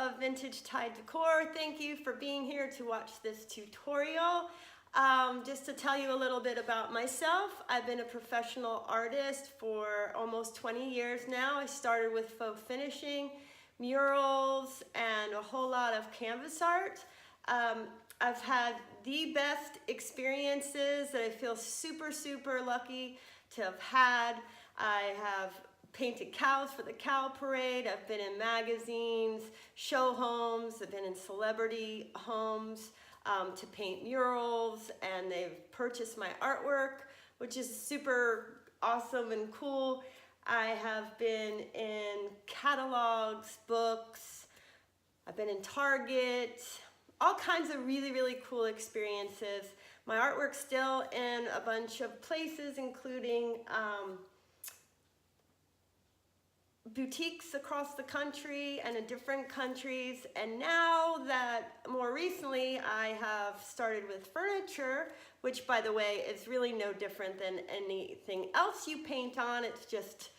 of Vintage Tide Decor. Thank you for being here to watch this tutorial. Just to tell you a little bit about myself, I've been a professional artist for almost 20 years now. I started with faux finishing, murals, and a whole lot of canvas art. I've had the best experiences that I feel super lucky to have had. I have painted cows for the cow parade. I've been in magazines, show homes. I've been in celebrity homes to paint murals, and they've purchased my artwork, which is super awesome and cool. I have been in catalogs, books. I've been in Target, all kinds of really cool experiences. My artwork's still in a bunch of places, including boutiques across the country and in different countries. And now that more recently I have started with furniture, which by the way is really no different than anything else you paint on, it's just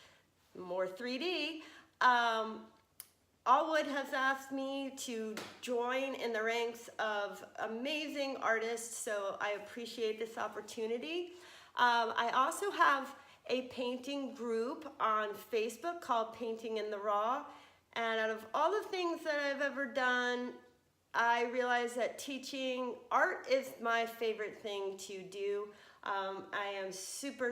more 3D. Allwood has asked me to join in the ranks of amazing artists, so I appreciate this opportunity. I also have a painting group on Facebook called Painting in the Raw, and out of all the things that I've ever done, I realize that teaching art is my favorite thing to do. I am super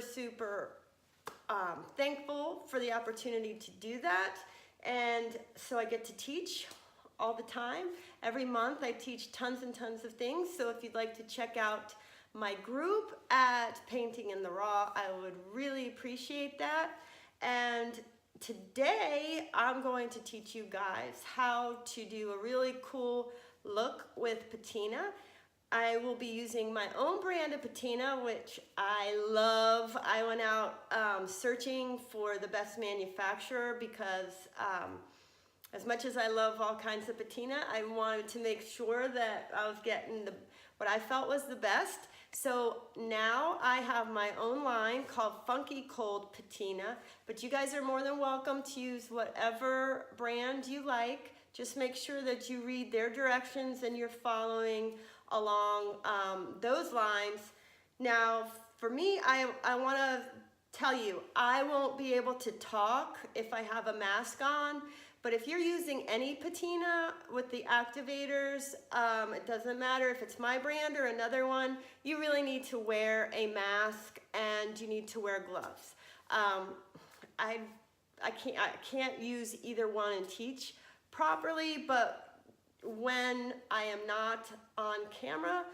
thankful for the opportunity to do that, and so I get to teach all the time. Every month I teach tons and tons of things, so if you'd like to check out my group at Painting in the Raw, I would really appreciate that. And today I'm going to teach you guys how to do a really cool look with patina. I will be using my own brand of patina, which I love. I went out searching for the best manufacturer because as much as I love all kinds of patina, I wanted to make sure that I was getting what I felt was the best. So now I have my own line called Funky Cold Patina, but you guys are more than welcome to use whatever brand you like. Just make sure that you read their directions and you're following along those lines. Now, for me, I want to tell you, I won't be able to talk if I have a mask on. But if you're using any patina with the activators, it doesn't matter if it's my brand or another one, you really need to wear a mask and you need to wear gloves. I can't use either one and teach properly, but when I am not on camera,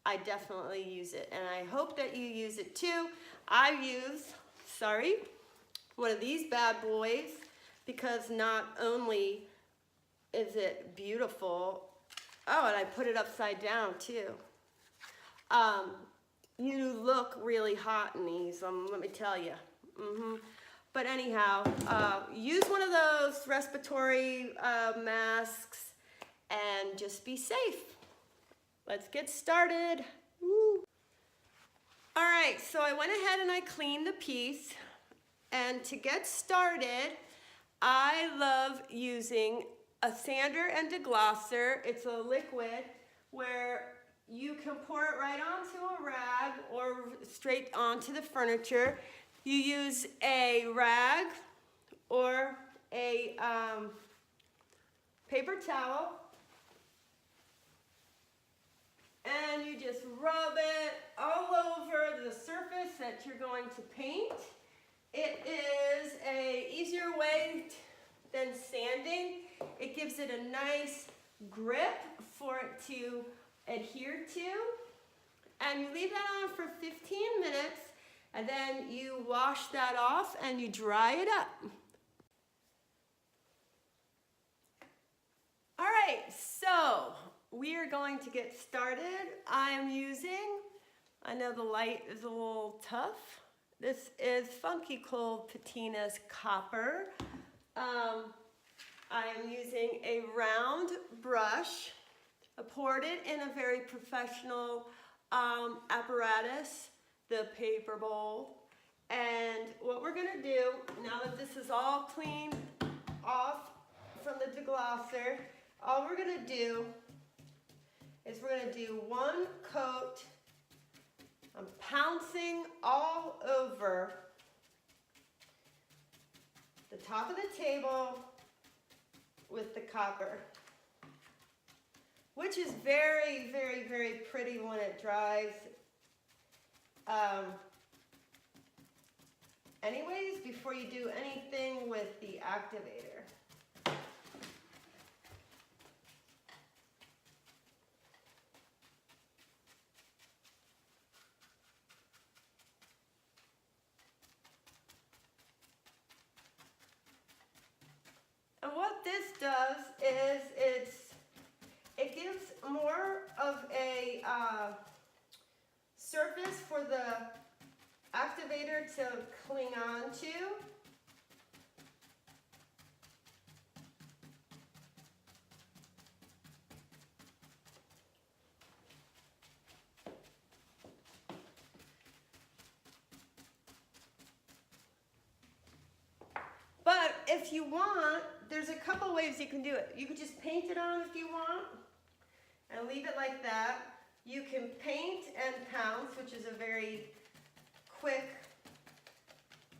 I definitely use it. And I hope that you use it too. I use, one of these bad boys, because not only is it beautiful, oh, and I put it upside down too. You look really hot in these, let me tell you. But anyhow, use one of those respiratory masks and just be safe. Let's get started. Woo. All right, so I went ahead and I cleaned the piece. And to get started, I love using a sander and deglosser. It's a liquid where you can pour it right onto a rag or straight onto the furniture. You use a rag or a paper towel, and you just rub it all over the surface that you're going to paint. It is an easier way than sanding. It gives it a nice grip for it to adhere to. And you leave that on for 15 minutes, and then you wash that off and you dry it up. All right, so we are going to get started. I'm using, I know the light is a little tough. This is Funky Cold Patina's Copper. I am using a round brush. I poured it in a very professional apparatus, the paper bowl. And what we're gonna do, now that this is all cleaned off from the deglosser, all we're gonna do is we're gonna do one coat. I'm pouncing all over the top of the table with the copper, which is very, very, very pretty when it dries. Anyways, before you do anything with the activator. And what this does is it gives more of a surface for the activator to cling on to. But if you want, there's a couple ways you can do it. You could just paint it on if you want and leave it like that. You can paint and pounce, which is a very quick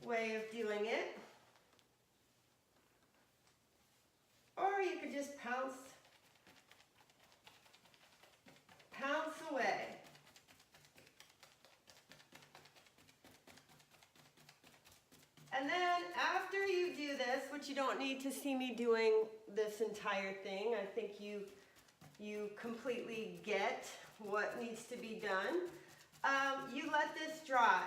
way of doing it. Or you could just pounce away. And then after you do this, which you don't need to see me doing this entire thing, I think you completely get what needs to be done. You let this dry.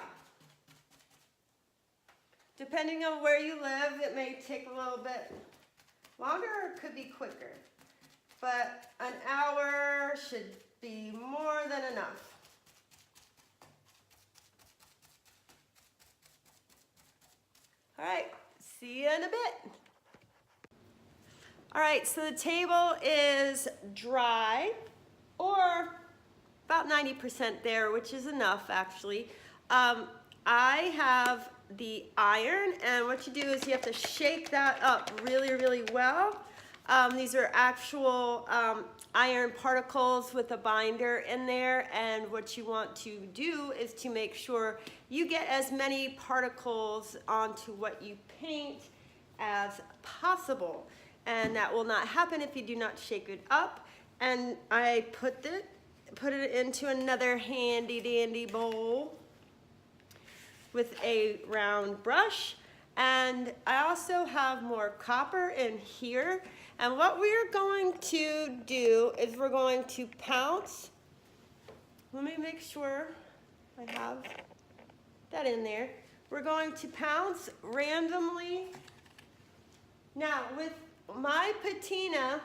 Depending on where you live, it may take a little bit longer or it could be quicker. But an hour should be more than enough. All right, see you in a bit. All right, so the table is dry, or about 90% there, which is enough actually. I have the iron, and what you do is you have to shake that up really, really well. These are actual iron particles with a binder in there, and what you want to do is to make sure you get as many particles onto what you paint as possible. And that will not happen if you do not shake it up. And I put it into another handy dandy bowl with a round brush. And I also have more copper in here. And what we're going to do is we're going to pounce. Let me make sure I have that in there. We're going to pounce randomly. Now with my patina,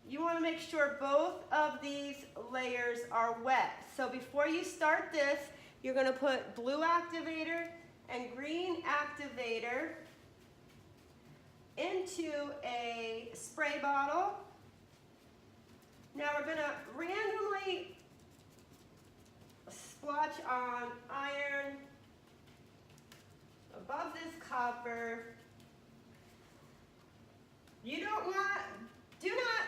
you want to make sure both of these layers are wet. So before you start this, you're going to put blue activator and green activator into a spray bottle. Now we're going to randomly splotch on iron above this copper. You do not,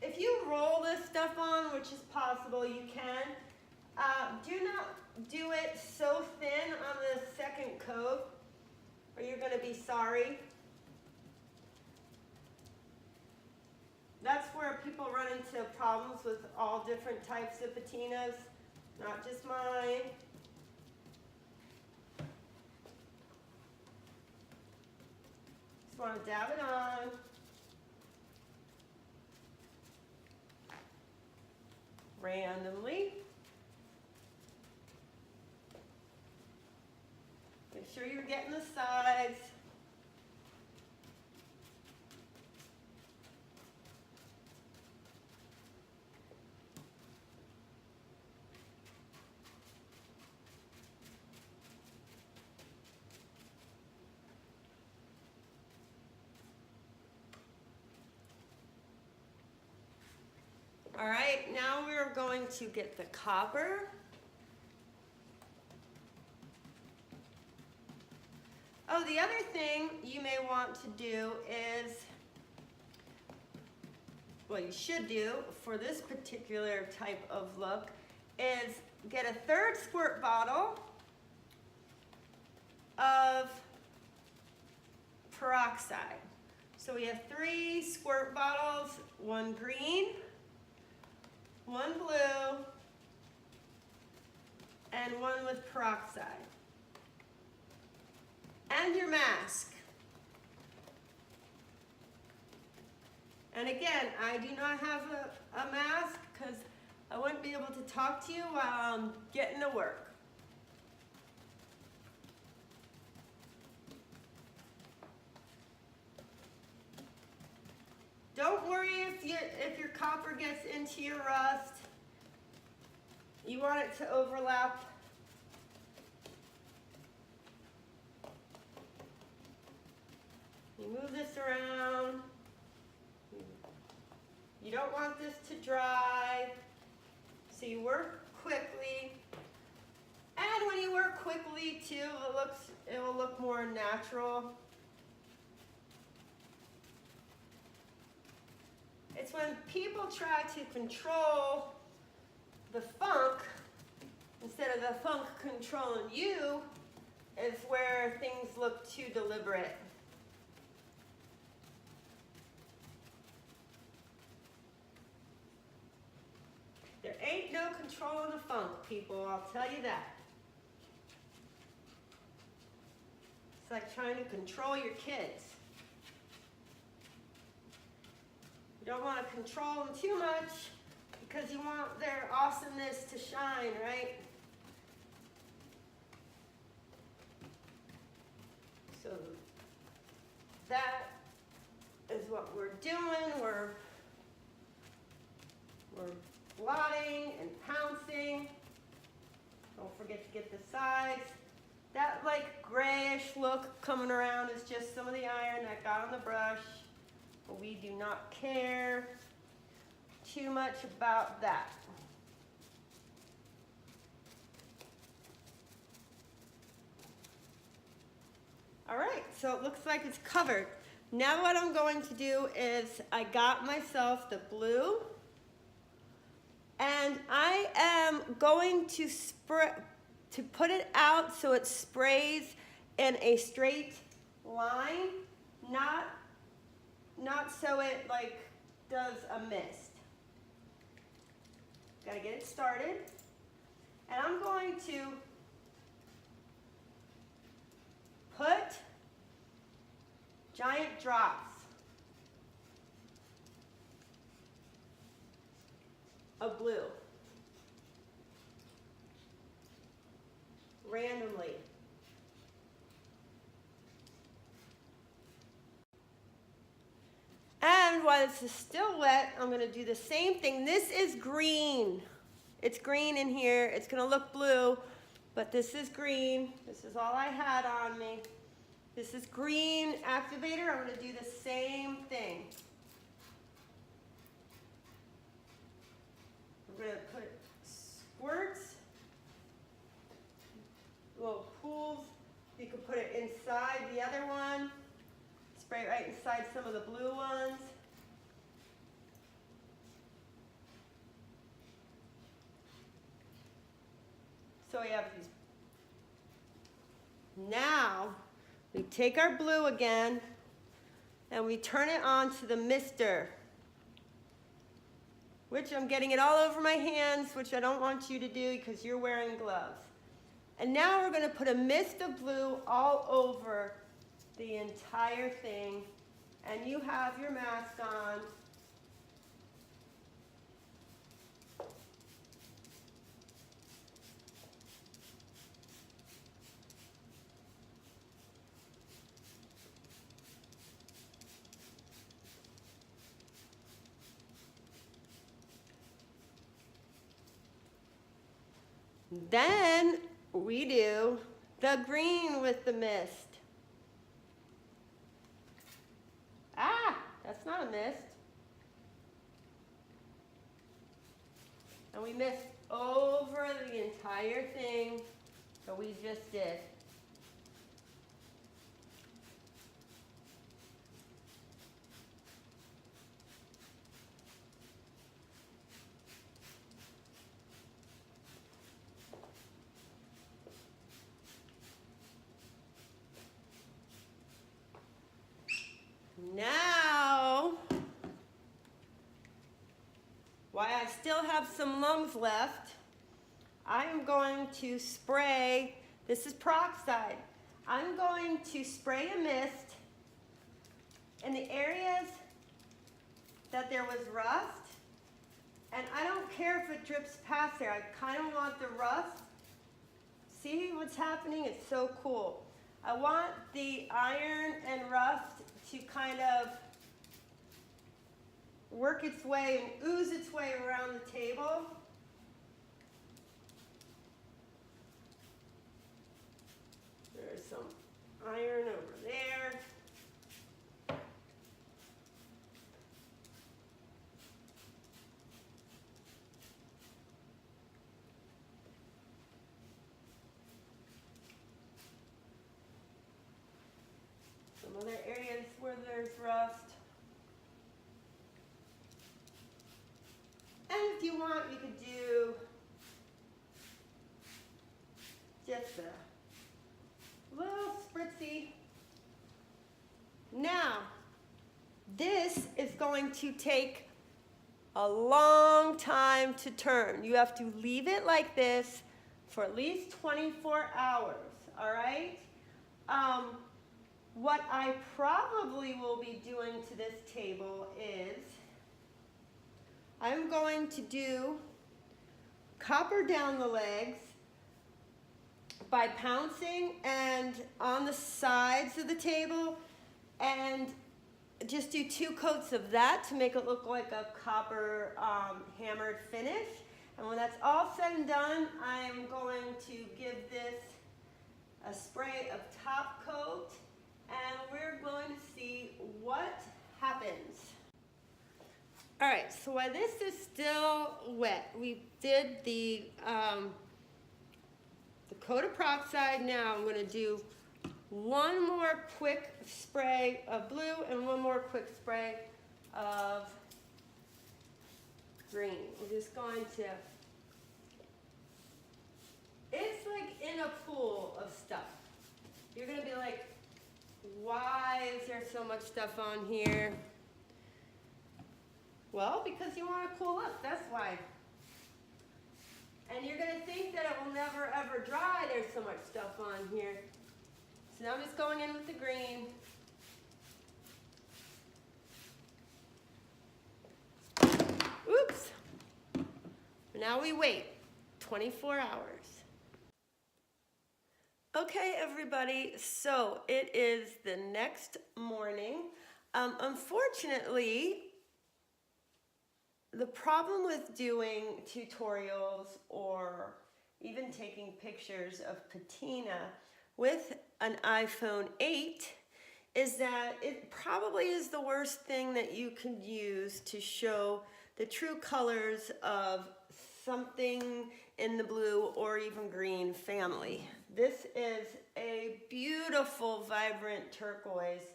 if you roll this stuff on, which is possible, you can, do not do it so thin on the second coat, or you're going to be sorry. That's where people run into problems with all different types of patinas, not just mine. Just want to dab it on. Randomly. Make sure you're getting the sides. All right, now we're going to get the copper. Oh, the other thing you may want to do is, well, you should do for this particular type of look, is get a third squirt bottle of peroxide. So we have 3 squirt bottles, 1 green, 1 blue, and 1 with peroxide. And your mask. And again, I do not have a mask because I wouldn't be able to talk to you while I'm getting to work. Don't worry if your copper gets into your rust. You want it to overlap. You move this around. You don't want this to dry, so you work quickly. And when you work quickly too, it will look more natural. It's when people try to control the funk instead of the funk controlling you is where things look too deliberate. There ain't no controlling the funk, people, I'll tell you that. It's like trying to control your kids. You don't want to control them too much because you want their awesomeness to shine, right? So that is what we're doing. We're blotting and pouncing. Don't forget to get the sides. That like grayish look coming around is just some of the iron that got on the brush. But we do not care too much about that. All right, so it looks like it's covered. Now what I'm going to do is I got myself the blue, and I am going to put it out so it sprays in a straight line, not so it like does a mist. Gotta get it started. And I'm going to put giant drops of blue randomly. And while this is still wet, I'm going to do the same thing. This is green. It's green in here. It's going to look blue, but this is green. This is all I had on me. This is green activator. I'm going to do the same thing. We're going to put squirts, little pools. You can put it inside the other one. Spray it right inside some of the blue ones. So we have these. Now we take our blue again and we turn it on to the mister, which I'm getting it all over my hands, which I don't want you to do because you're wearing gloves. And now we're going to put a mist of blue all over the entire thing, and you have your mask on. Then we do the green with the mist. Ah, that's not a mist. And we mist over the entire thing that we just did. I still have some lungs left, I am going to spray, this is peroxide, I'm going to spray a mist in the areas that there was rust, and I don't care if it drips past there. I kind of want the rust. See what's happening? It's so cool. I want the iron and rust to kind of work its way and ooze its way around the table. There's some iron over there. Some other areas where there's rust. And if you want, you could do just a little spritzy. Now, this is going to take a long time to turn. You have to leave it like this for at least 24 hours, all right? What I probably will be doing to this table is I'm going to do copper down the legs by pouncing and on the sides of the table, and just do 2 coats of that to make it look like a copper hammered finish. And when that's all said and done, I am going to give this a spray of top coat, and we're going to see what happens. All right, so while this is still wet, we did the coat of peroxide. Now I'm going to do one more quick spray of blue and one more quick spray of green. We're just going to, it's like in a pool of stuff. You're going to be like, why is there so much stuff on here? Well, because you want to cool up, that's why. And you're going to think that it will never ever dry, there's so much stuff on here. So now I'm just going in with the green. Oops. Now we wait 24 hours. Okay, everybody, so it is the next morning. Unfortunately, the problem with doing tutorials or even taking pictures of patina with an iPhone 8 is that it probably is the worst thing that you can use to show the true colors of something in the blue or even green family. This is a beautiful, vibrant turquoise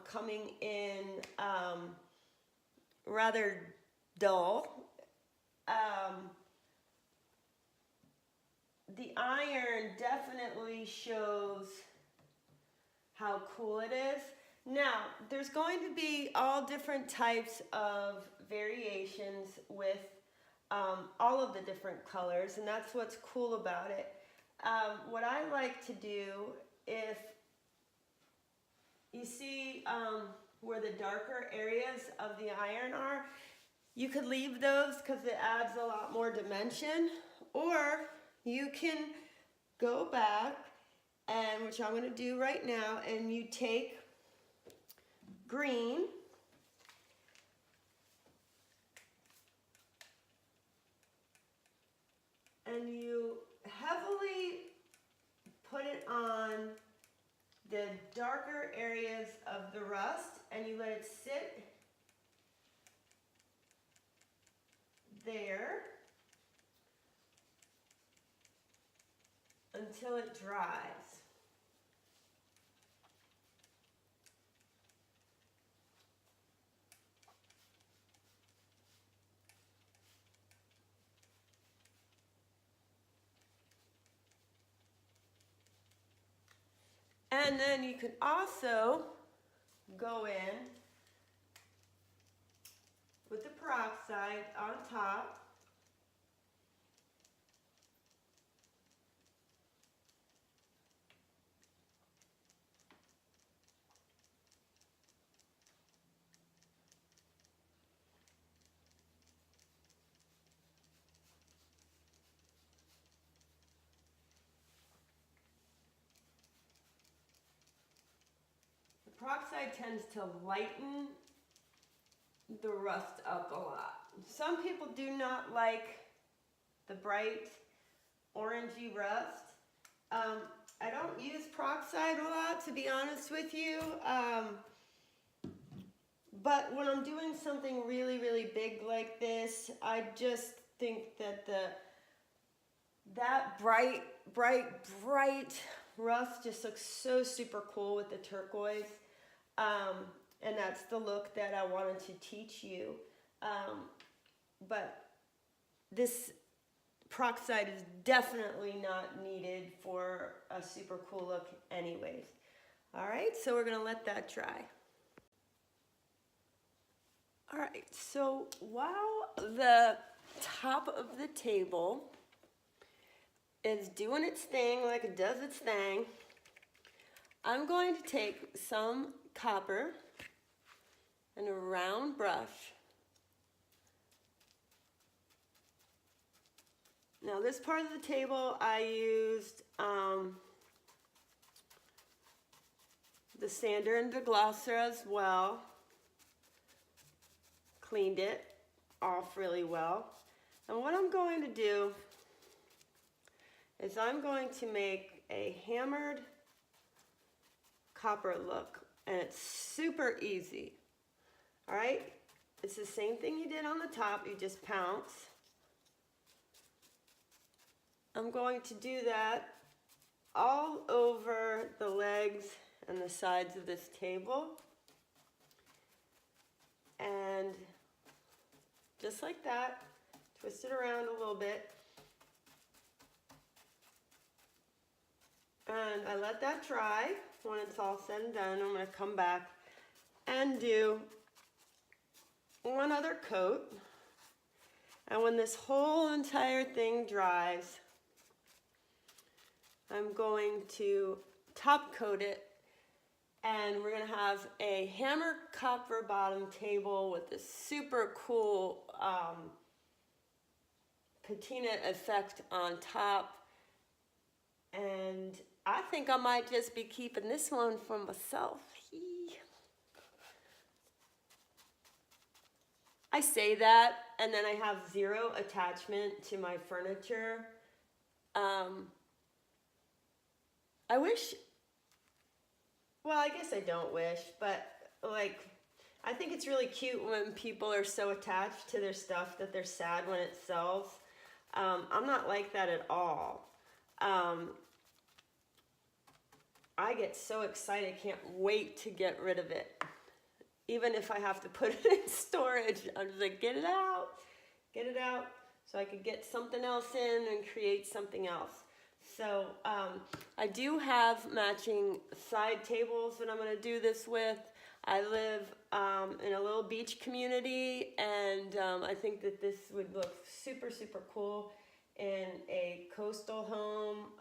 coming in rather dull. The iron definitely shows how cool it is. Now, there's going to be all different types of variations with all of the different colors, and that's what's cool about it. What I like to do, if you see where the darker areas of the iron are, you could leave those because it adds a lot more dimension, or you can go back, and which I'm going to do right now, and you take green and you heavily put it on the darker areas of the rust, and you let it sit there until it dries. And then you can also go in with the peroxide on top. The peroxide tends to lighten the rust up a lot. Some people do not like the bright orangey rust. I don't use peroxide a lot, to be honest with you. But when I'm doing something really, really big like this, I just think that that bright rust just looks so super cool with the turquoise. And that's the look that I wanted to teach you. But this peroxide is definitely not needed for a super cool look anyways. All right, so we're gonna let that dry. All right, so while the top of the table is doing its thing like it does its thing, I'm going to take some copper and a round brush. Now this part of the table I used the sander and deglosser as well. Cleaned it off really well. And what I'm going to do is I'm going to make a hammered copper look, and it's super easy. All right, it's the same thing you did on the top, you just pounce. I'm going to do that all over the legs and the sides of this table. And just like that, twist it around a little bit. And I let that dry. When it's all said and done, I'm going to come back and do one other coat. And when this whole entire thing dries, I'm going to top coat it, and we're going to have a hammer copper bottom table with this super cool patina effect on top. And I think I might just be keeping this one for myself. I say that, and then I have zero attachment to my furniture. I wish, well, I guess I don't wish, but like, I think it's really cute when people are so attached to their stuff that they're sad when it sells. I'm not like that at all. I get so excited, can't wait to get rid of it. Even if I have to put it in storage, I'm just like, get it out, so I could get something else in and create something else. So I do have matching side tables that I'm going to do this with. I live in a little beach community, and I think that this would look super, super cool in a coastal home,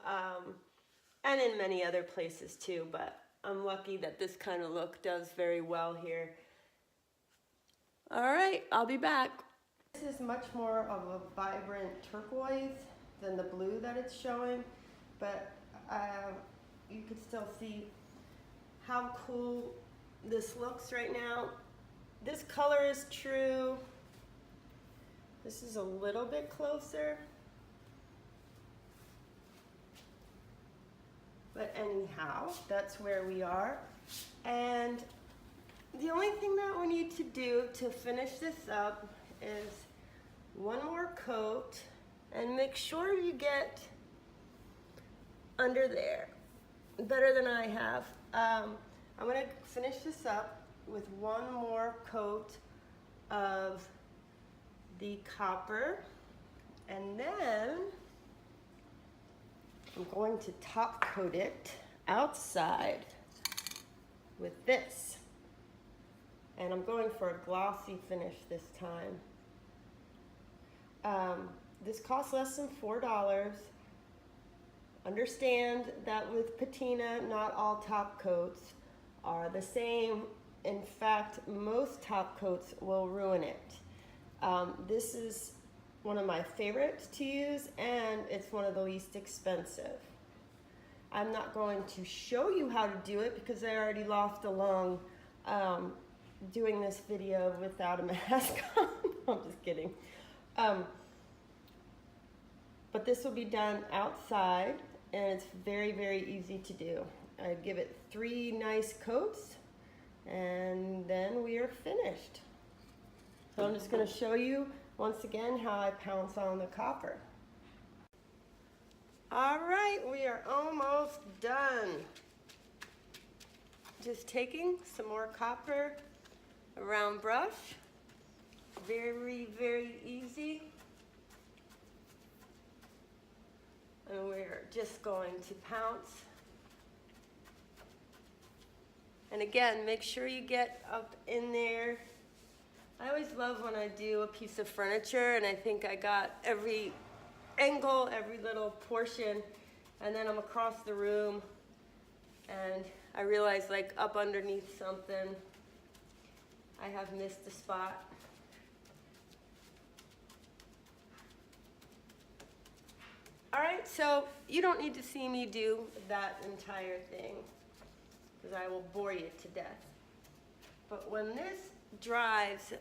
and in many other places too, but I'm lucky that this kind of look does very well here. All right, I'll be back. This is much more of a vibrant turquoise than the blue that it's showing, but you can still see how cool this looks right now. This color is true. This is a little bit closer. But anyhow, that's where we are. And the only thing that we need to do to finish this up is one more coat, and make sure you get under there, better than I have. I'm gonna finish this up with one more coat of the copper, and then I'm going to top coat it outside with this. And I'm going for a glossy finish this time. This costs less than $4. Understand that with patina, not all top coats are the same. In fact, most top coats will ruin it. This is one of my favorites to use, and it's one of the least expensive. I'm not going to show you how to do it because I already laughed along doing this video without a mask on. I'm just kidding. But this will be done outside, and it's very, very easy to do. I give it 3 nice coats, and then we are finished. So I'm just going to show you once again how I pounce on the copper. All right, we are almost done. Just taking some more copper, a round brush. Very, very easy. And we're just going to pounce. And again, make sure you get up in there. I always love when I do a piece of furniture and I think I got every angle, every little portion, and then I'm across the room and I realize, like, up underneath something, I have missed a spot. All right, so you don't need to see me do that entire thing because I will bore you to death. But when this dries,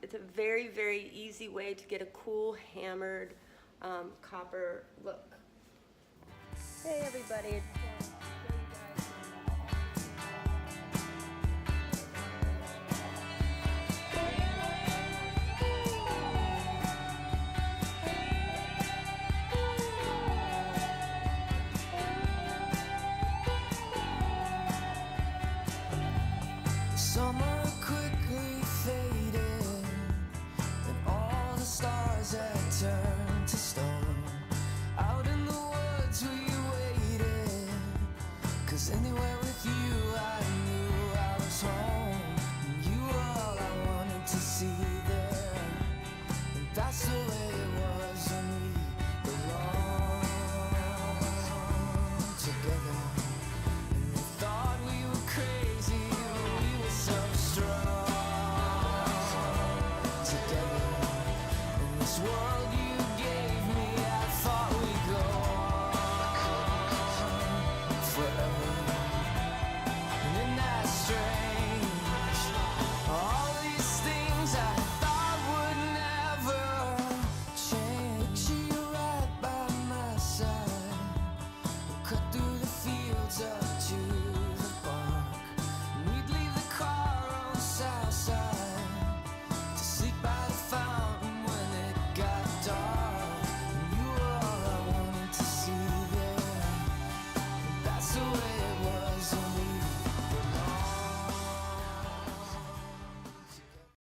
it's a very, very easy way to get a cool hammered copper look. Hey everybody. Summer quickly faded, and all the stars had turned to stone. Out in the woods we waited, 'cause anywhere with you I knew I was home. And you were all I wanted to see.